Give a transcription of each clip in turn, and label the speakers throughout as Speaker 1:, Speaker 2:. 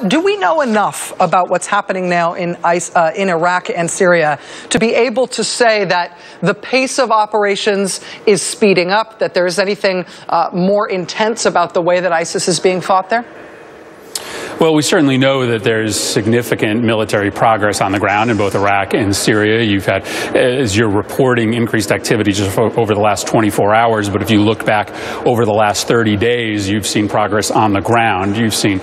Speaker 1: Do we know enough about what's happening now in Iraq and Syria to be able to say that the pace of operations is speeding up, that there is anything more intense about the way that ISIS is being fought there?
Speaker 2: Well, we certainly know that there's significant military progress on the ground in both Iraq and Syria. You've had, as you're reporting, increased activity just over the last 24 hours. But if you look back over the last 30 days, you've seen progress on the ground. You've seen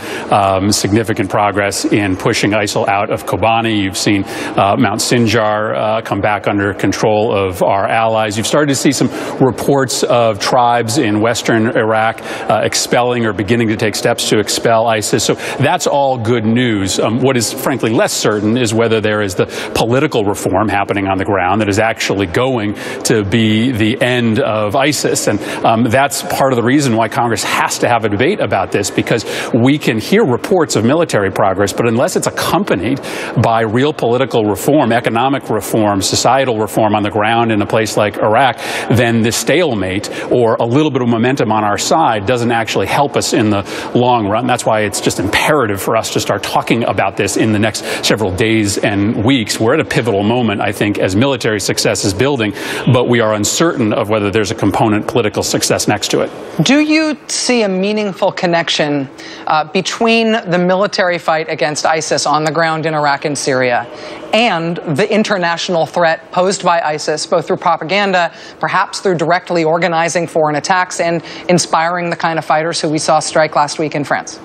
Speaker 2: significant progress in pushing ISIL out of Kobani. You've seen Mount Sinjar come back under control of our allies. You've started to see some reports of tribes in western Iraq expelling or beginning to take steps to expel ISIS. So that's all good news. What is frankly less certain is whether there is the political reform happening on the ground that is actually going to be the end of ISIS. And that's part of the reason why Congress has to have a debate about this, because we can hear reports of military progress, but unless it's accompanied by real political reform, economic reform, societal reform on the ground in a place like Iraq, then the stalemate or a little bit of momentum on our side doesn't actually help us in the long run. That's why it's just imperative for us to start talking about this in the next several days and weeks. We're at a pivotal moment, I think, as military success is building, but we are uncertain of whether there's a component political success next to it.
Speaker 1: Do you see a meaningful connection between the military fight against ISIS on the ground in Iraq and Syria and the international threat posed by ISIS, both through propaganda, perhaps through directly organizing foreign attacks and inspiring the kind of fighters who we saw strike last week in France?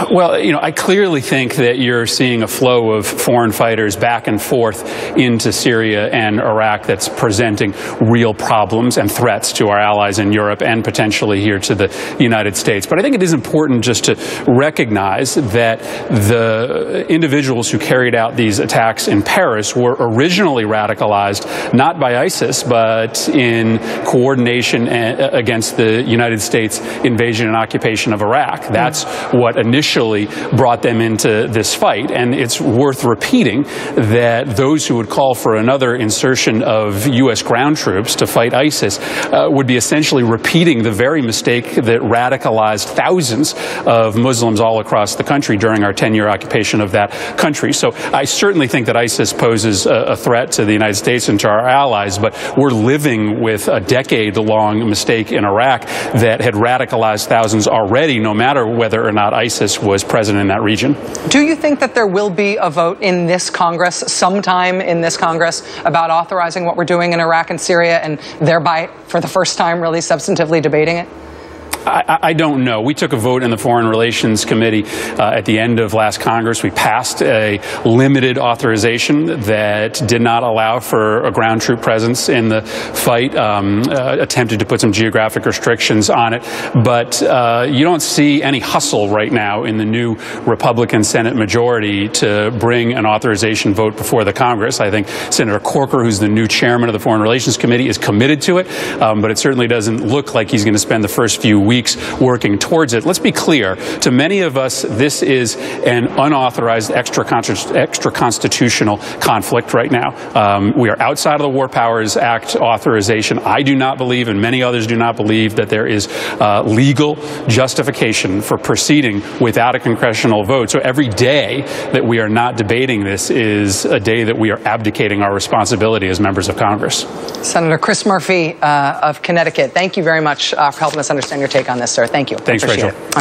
Speaker 2: Well, I clearly think that you're seeing a flow of foreign fighters back and forth into Syria and Iraq that's presenting real problems and threats to our allies in Europe and potentially here to the United States. But I think it is important just to recognize that the individuals who carried out these attacks in Paris were originally radicalized not by ISIS, but in coordination against the United States invasion and occupation of Iraq. That's what initially brought them into this fight, and it's worth repeating that those who would call for another insertion of U.S. ground troops to fight ISIS would be essentially repeating the very mistake that radicalized thousands of Muslims all across the country during our 10-year occupation of that country. So I certainly think that ISIS poses a threat to the United States and to our allies, but we're living with a decade-long mistake in Iraq that had radicalized thousands already, no matter whether or not ISIS was present in that region.
Speaker 1: Do you think that there will be a vote in this Congress, sometime in this Congress, about authorizing what we're doing in Iraq and Syria and thereby, for the first time, really substantively debating it?
Speaker 2: I don't know. We took a vote in the Foreign Relations Committee at the end of last Congress. We passed a limited authorization that did not allow for a ground troop presence in the fight, attempted to put some geographic restrictions on it. But you don't see any hustle right now in the new Republican Senate majority to bring an authorization vote before the Congress. I think Senator Corker, who's the new chairman of the Foreign Relations Committee, is committed to it, but it certainly doesn't look like he's going to spend the first few weeks working towards it. Let's be clear. To many of us, this is an unauthorized extra-constitutional conflict right now. We are outside of the War Powers Act authorization. I do not believe, and many others do not believe, that there is legal justification for proceeding without a congressional vote. So every day that we are not debating this is a day that we are abdicating our responsibility as members of Congress.
Speaker 1: Senator Chris Murphy of Connecticut, thank you very much for helping us understand your take on this, sir. Thank you.
Speaker 2: Thanks, Rachel.
Speaker 1: All right.